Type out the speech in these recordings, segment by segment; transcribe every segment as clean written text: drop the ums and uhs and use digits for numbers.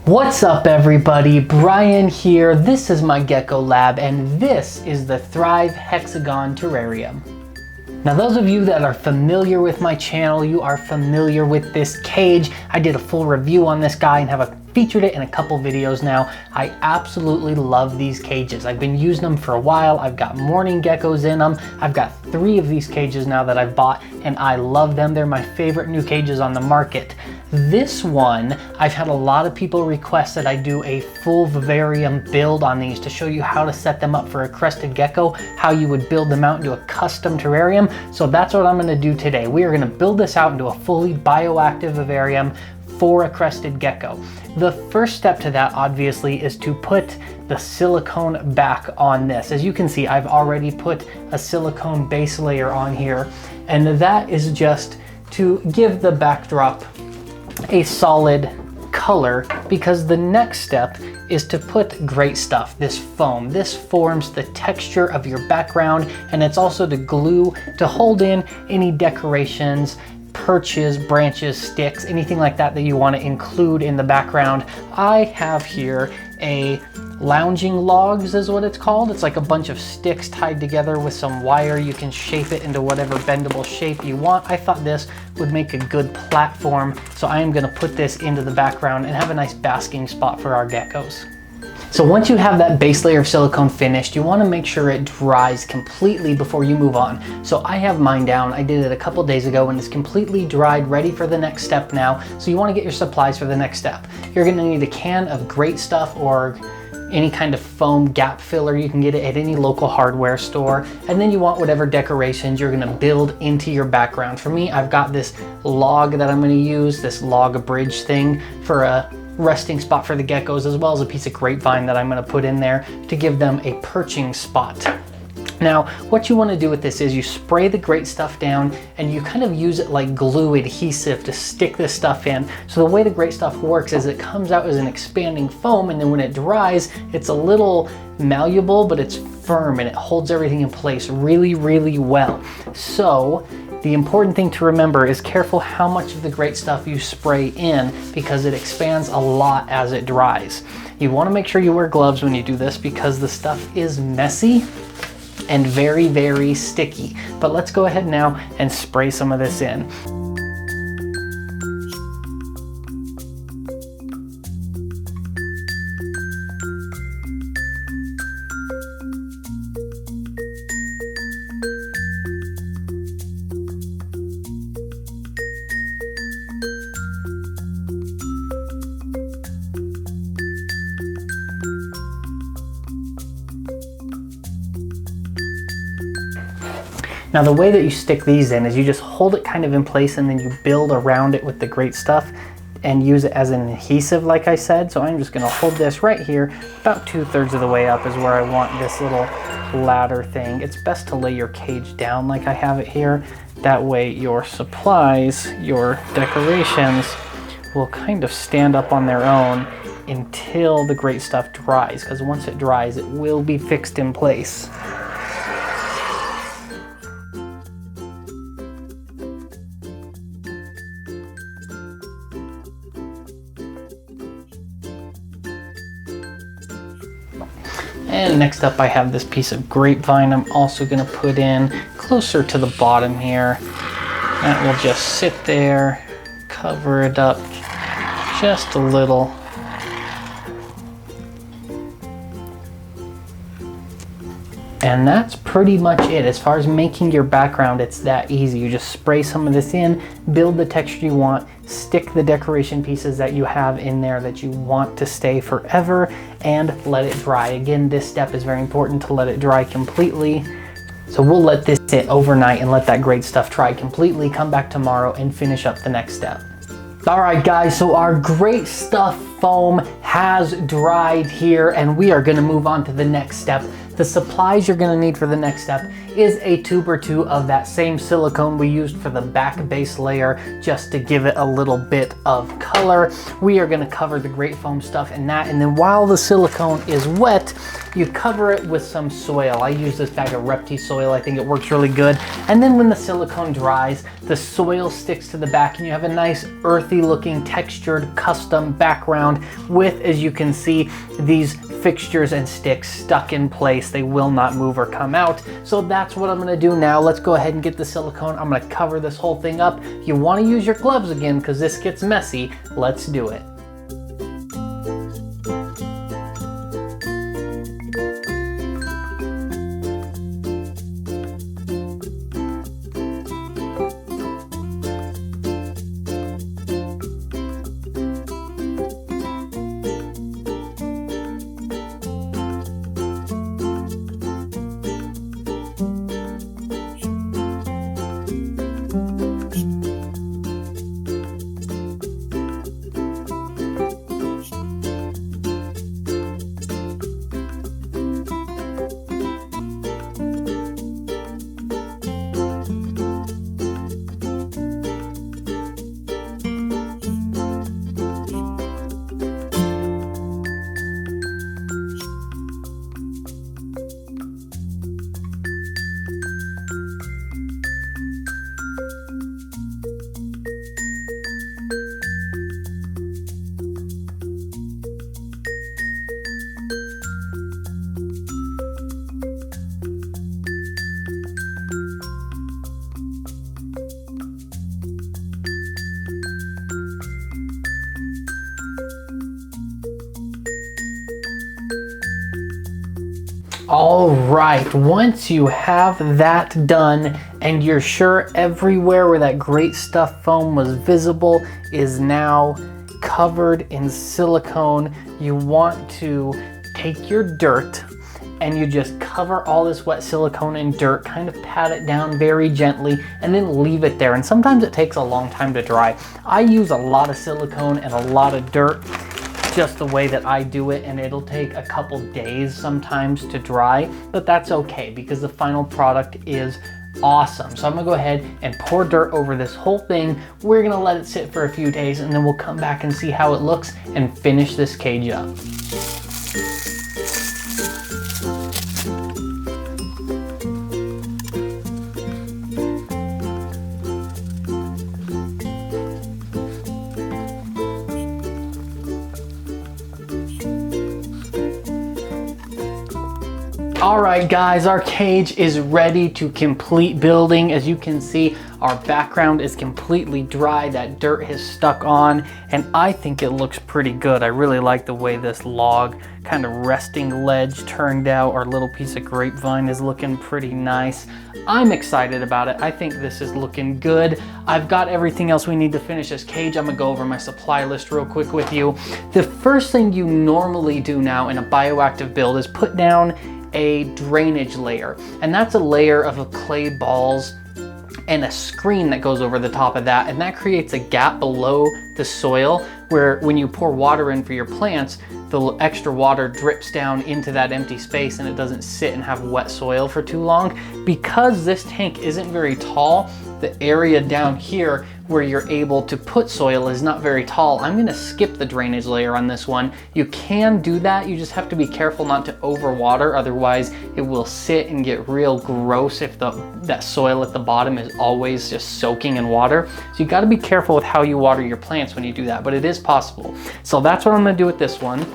What's up everybody, Brian here. This is my gecko lab and this is the Thrive Hexagon terrarium. Now those of you that are familiar with my channel, you are familiar with this cage. I did a full review on this guy and have featured it in a couple videos now. I absolutely love these cages. I've been using them for a while. I've got morning geckos in them. I've got 3 of these cages now that I've bought and I love them. They're my favorite new cages on the market. This one, I've had a lot of people request that I do a full vivarium build on these to show you how to set them up for a crested gecko, how you would build them out into a custom terrarium. So that's what I'm gonna do today. We are gonna build this out into a fully bioactive vivarium for a crested gecko. The first step to that obviously is to put the silicone back on this. As you can see, I've already put a silicone base layer on here, and that is just to give the backdrop a solid color, because the next step is to put great stuff, this foam. This forms the texture of your background, and it's also the glue to hold in any decorations, perches, branches, sticks, anything like that that you want to include in the background. I have here a lounging logs is what it's called. It's like a bunch of sticks tied together with some wire. You can shape it into whatever bendable shape you want. I thought this would make a good platform, so I am going to put this into the background and have a nice basking spot for our geckos. So once you have that base layer of silicone finished, you want to make sure it dries completely before you move on. So I have mine down. I did it a couple days ago and it's completely dried, ready for the next step now. So you want to get your supplies for the next step. You're going to need a can of great stuff or any kind of foam gap filler. You can get it at any local hardware store. And then you want whatever decorations you're gonna build into your background. For me, I've got this log that I'm gonna use, this log bridge thing for a resting spot for the geckos, as well as a piece of grapevine that I'm gonna put in there to give them a perching spot. Now, what you want to do with this is you spray the great stuff down and you kind of use it like glue adhesive to stick this stuff in. So the way the great stuff works is it comes out as an expanding foam, and then when it dries, it's a little malleable, but it's firm and it holds everything in place really, really well. So the important thing to remember is careful how much of the great stuff you spray in, because it expands a lot as it dries. You want to make sure you wear gloves when you do this because the stuff is messy and very, very sticky. But let's go ahead now and spray some of this in. Now the way that you stick these in is you just hold it kind of in place and then you build around it with the great stuff and use it as an adhesive like I said. So I'm just gonna hold this right here, about 2/3 of the way up is where I want this little ladder thing. It's best to lay your cage down like I have it here. That way your supplies, your decorations will kind of stand up on their own until the great stuff dries, because once it dries it will be fixed in place. And next up I have this piece of grapevine I'm also going to put in closer to the bottom here. That will just sit there, cover it up just a little. And that's pretty much it. As far as making your background, it's that easy. You just spray some of this in, build the texture you want, stick the decoration pieces that you have in there that you want to stay forever, and let it dry. Again, this step is very important, to let it dry completely. So we'll let this sit overnight and let that great stuff dry completely, come back tomorrow and finish up the next step. All right guys, so our great stuff foam has dried here and we are gonna move on to the next step. The supplies you're gonna need for the next step is a tube or two of that same silicone we used for the back base layer, just to give it a little bit of color. We are gonna cover the great foam stuff in that, and then while the silicone is wet, you cover it with some soil. I use this bag of Repti soil. I think it works really good. And then when the silicone dries, the soil sticks to the back and you have a nice earthy looking textured custom background with, as you can see, these fixtures and sticks stuck in place. They will not move or come out. So that's what I'm gonna do now. Let's go ahead and get the silicone. I'm gonna cover this whole thing up. You wanna use your gloves again because this gets messy. Let's do it. All right, once you have that done and you're sure everywhere where that great stuff foam was visible is now covered in silicone, you want to take your dirt and you just cover all this wet silicone in dirt, kind of pat it down very gently and then leave it there. And sometimes it takes a long time to dry. I use a lot of silicone and a lot of dirt, just the way that I do it, and it'll take a couple days sometimes to dry, but that's okay because the final product is awesome. So I'm gonna go ahead and pour dirt over this whole thing. We're gonna let it sit for a few days and then we'll come back and see how it looks and finish this cage up. All right guys, our cage is ready to complete building. As you can see, our background is completely dry. That dirt has stuck on and I think it looks pretty good. I really like the way this log kind of resting ledge turned out. Our little piece of grapevine is looking pretty nice. I'm excited about it. I think this is looking good. I've got everything else we need to finish this cage. I'm gonna go over my supply list real quick with you. The first thing you normally do now in a bioactive build is put down a drainage layer, and that's a layer of clay balls and a screen that goes over the top of that, and that creates a gap below the soil where when you pour water in for your plants, the extra water drips down into that empty space and it doesn't sit and have wet soil for too long. Because this tank isn't very tall, the area down here where you're able to put soil is not very tall. I'm gonna skip the drainage layer on this one. You can do that, you just have to be careful not to overwater, otherwise it will sit and get real gross if that soil at the bottom is always just soaking in water. So you gotta be careful with how you water your plants when you do that, but it is possible. So that's what I'm gonna do with this one.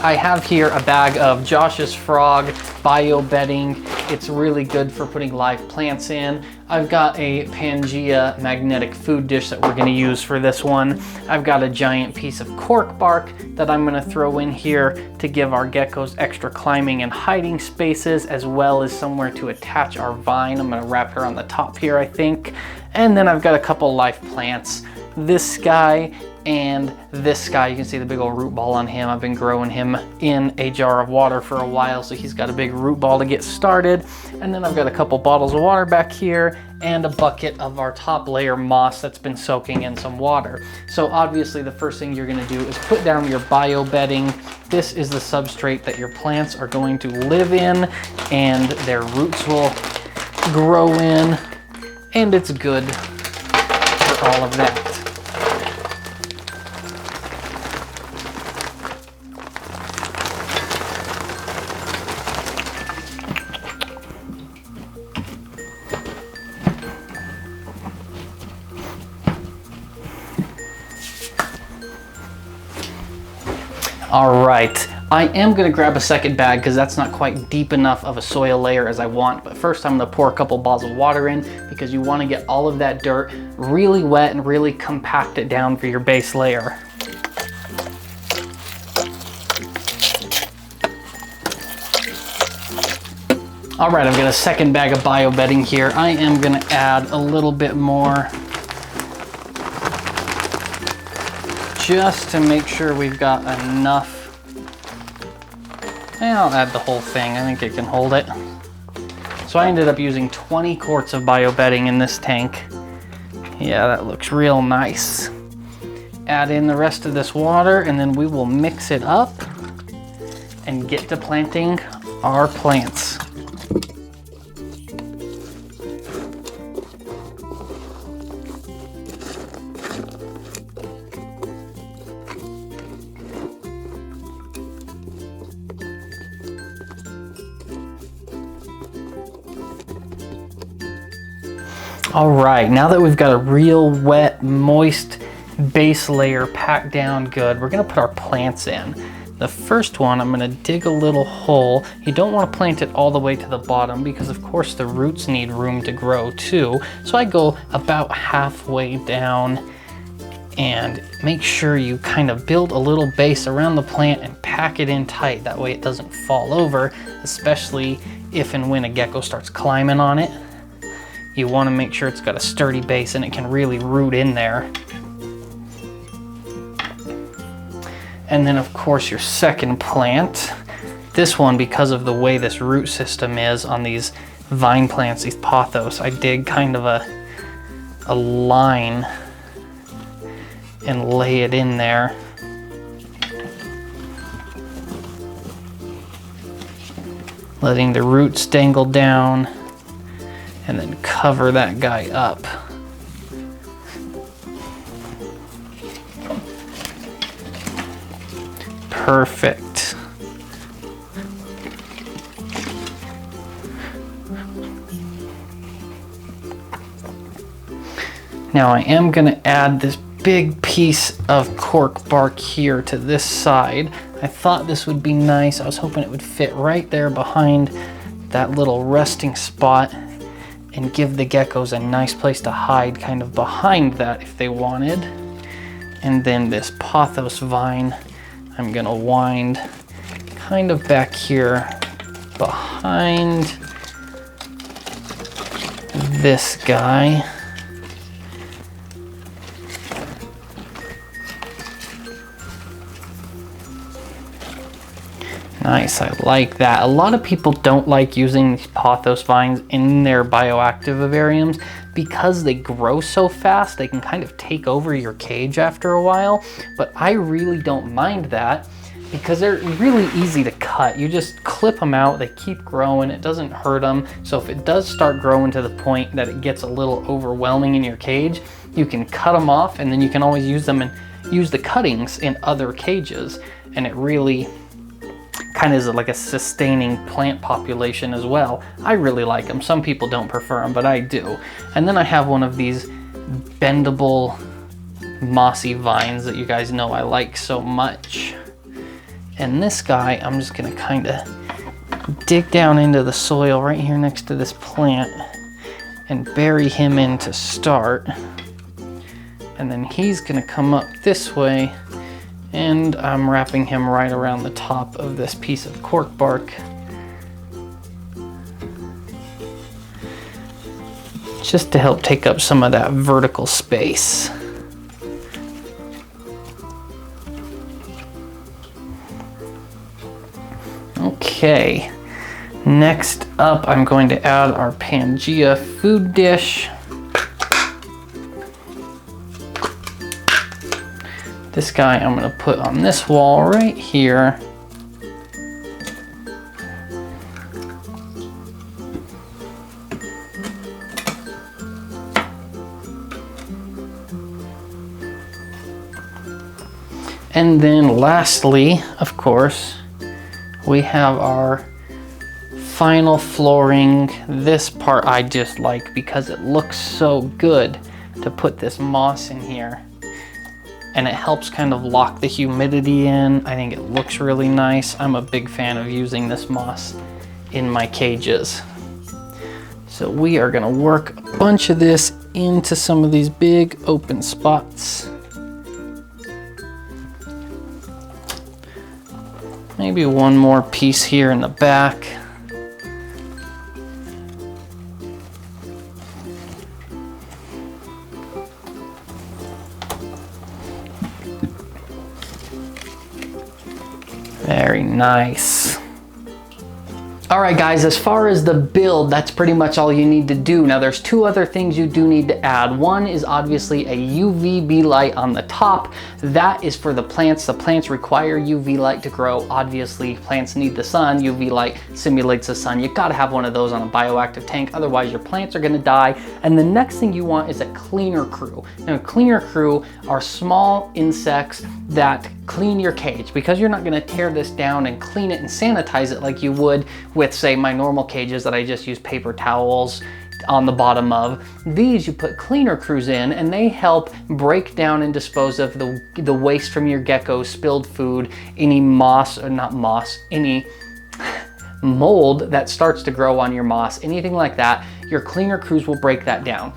I have here a bag of Josh's Frog bio bedding. It's really good for putting live plants in. I've got a Pangea magnetic food dish that we're gonna use for this one. I've got a giant piece of cork bark that I'm gonna throw in here to give our geckos extra climbing and hiding spaces, as well as somewhere to attach our vine. I'm gonna wrap her on the top here, I think. And then I've got a couple live plants. This guy And this guy, you can see the big old root ball on him. I've been growing him in a jar of water for a while, so he's got a big root ball to get started. And then I've got a couple bottles of water back here and a bucket of our top layer moss that's been soaking in some water. So obviously the first thing you're gonna do is put down your bio bedding. This is the substrate that your plants are going to live in and their roots will grow in, and it's good for all of that. All right, I am gonna grab a second bag because that's not quite deep enough of a soil layer as I want, but first I'm gonna pour a couple balls of water in because you wanna get all of that dirt really wet and really compact it down for your base layer. All right, I've got a second bag of bio bedding here. I am gonna add a little bit more just to make sure we've got enough. And I'll add the whole thing. I think it can hold it. So I ended up using 20 quarts of bio bedding in this tank. Yeah, that looks real nice. Add in the rest of this water and then we will mix it up and get to planting our plants. All right, now that we've got a real wet, moist base layer packed down good, we're gonna put our plants in. The first one, I'm gonna dig a little hole. You don't wanna plant it all the way to the bottom because of course the roots need room to grow too. So I go about halfway down and make sure you kind of build a little base around the plant and pack it in tight. That way it doesn't fall over, especially if and when a gecko starts climbing on it. You want to make sure it's got a sturdy base and it can really root in there. And then of course your second plant. This one, because of the way this root system is on these vine plants, these pothos, I dig kind of a line and lay it in there. Letting the roots dangle down. And then cover that guy up. Perfect. Now I am going to add this big piece of cork bark here to this side. I thought this would be nice. I was hoping it would fit right there behind that little resting spot and give the geckos a nice place to hide kind of behind that if they wanted. And then this pothos vine, I'm gonna wind kind of back here behind this guy. Nice, I like that. A lot of people don't like using these pothos vines in their bioactive vivariums because they grow so fast, they can kind of take over your cage after a while. But I really don't mind that because they're really easy to cut. You just clip them out, they keep growing, it doesn't hurt them. So if it does start growing to the point that it gets a little overwhelming in your cage, you can cut them off and then you can always use them and use the cuttings in other cages. And it really kind of is like a sustaining plant population as well. I really like them. Some people don't prefer them, but I do. And then I have one of these bendable mossy vines that you guys know I like so much. And this guy, I'm just gonna kind of dig down into the soil right here next to this plant and bury him in to start. And then he's gonna come up this way, and I'm wrapping him right around the top of this piece of cork bark. Just to help take up some of that vertical space. Okay, next up I'm going to add our Pangea food dish. This guy I'm going to put on this wall right here. And then lastly, of course, we have our final flooring. This part I just like because it looks so good to put this moss in here. And it helps kind of lock the humidity in. I think it looks really nice. I'm a big fan of using this moss in my cages. So we are gonna work a bunch of this into some of these big open spots. Maybe one more piece here in the back. Very nice. All right guys, as far as the build, that's pretty much all you need to do. Now there's two other things you do need to add. One is obviously a UVB light on the top. That is for the plants. The plants require UV light to grow. Obviously plants need the sun. UV light simulates the sun. You gotta have one of those on a bioactive tank, otherwise your plants are gonna die. And the next thing you want is a cleaner crew. Now a cleaner crew are small insects that clean your cage, because you're not gonna tear this down and clean it and sanitize it like you would with, say, my normal cages that I just use paper towels on the bottom of. These you put cleaner crews in, and they help break down and dispose of the waste from your geckos, spilled food, any moss, or not moss, any mold that starts to grow on your moss, anything like that. Your cleaner crews will break that down.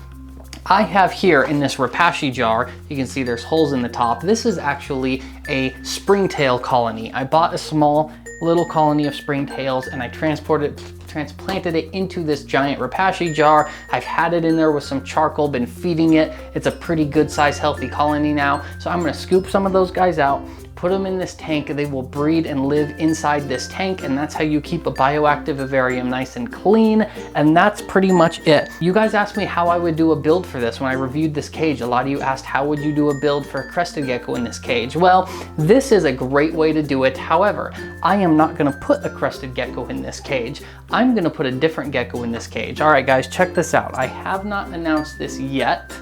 I have here in this Rapashi jar, you can see there's holes in the top. This is actually a springtail colony. I bought a small little colony of springtails and I transplanted it into this giant Rapashi jar. I've had it in there with some charcoal, been feeding it. It's a pretty good size, healthy colony now. So I'm gonna scoop some of those guys out, put them in this tank. They will breed and live inside this tank, and that's how you keep a bioactive vivarium nice and clean. And that's pretty much it. You guys asked me how I would do a build for this when I reviewed this cage. A lot of you asked, how would you do a build for a crested gecko in this cage? Well, this is a great way to do it. However, I am not gonna put a crested gecko in this cage. I'm gonna put a different gecko in this cage. All right, guys, check this out. I have not announced this yet,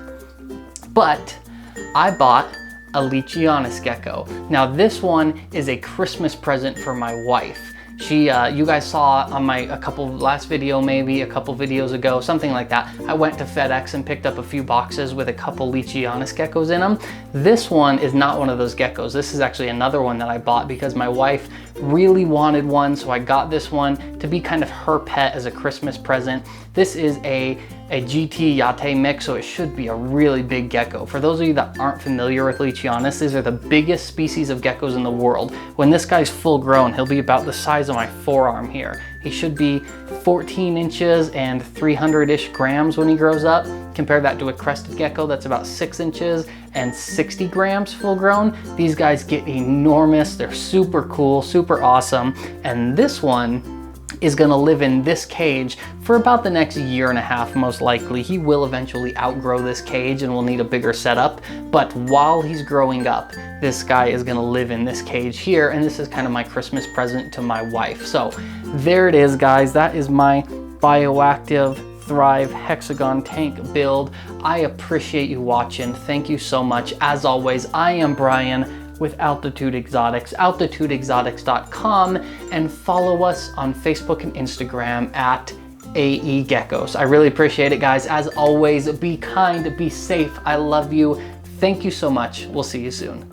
but I bought a Leachianus gecko. Now this one is a Christmas present for my wife. She, you guys saw on my last video, maybe a couple videos ago, something like that. I went to FedEx and picked up a few boxes with a couple Leachianus geckos in them. This one is not one of those geckos. This is actually another one that I bought because my wife really wanted one, so I got this one to be kind of her pet as a Christmas present. This is a GT Yate mix, so it should be a really big gecko. For those of you that aren't familiar with Leachianus, these are the biggest species of geckos in the world. When this guy's full grown, he'll be about the size of my forearm here. He should be 14 inches and 300-ish grams when he grows up. Compare that to a crested gecko that's about 6 inches and 60 grams full grown. These guys get enormous. They're super cool, super awesome. And this one is gonna live in this cage for about the next year and a half, most likely. He will eventually outgrow this cage and will need a bigger setup. But while he's growing up, this guy is gonna live in this cage here, and this is kind of my Christmas present to my wife. So there it is, guys. That is my Bioactive Thrive Hexagon tank build. I appreciate you watching. Thank you so much. As always, I am Brian with Altitude Exotics, altitudeexotics.com, and follow us on Facebook and Instagram at AE Geckos. I really appreciate it, guys. As always, be kind, be safe. I love you. Thank you so much. We'll see you soon.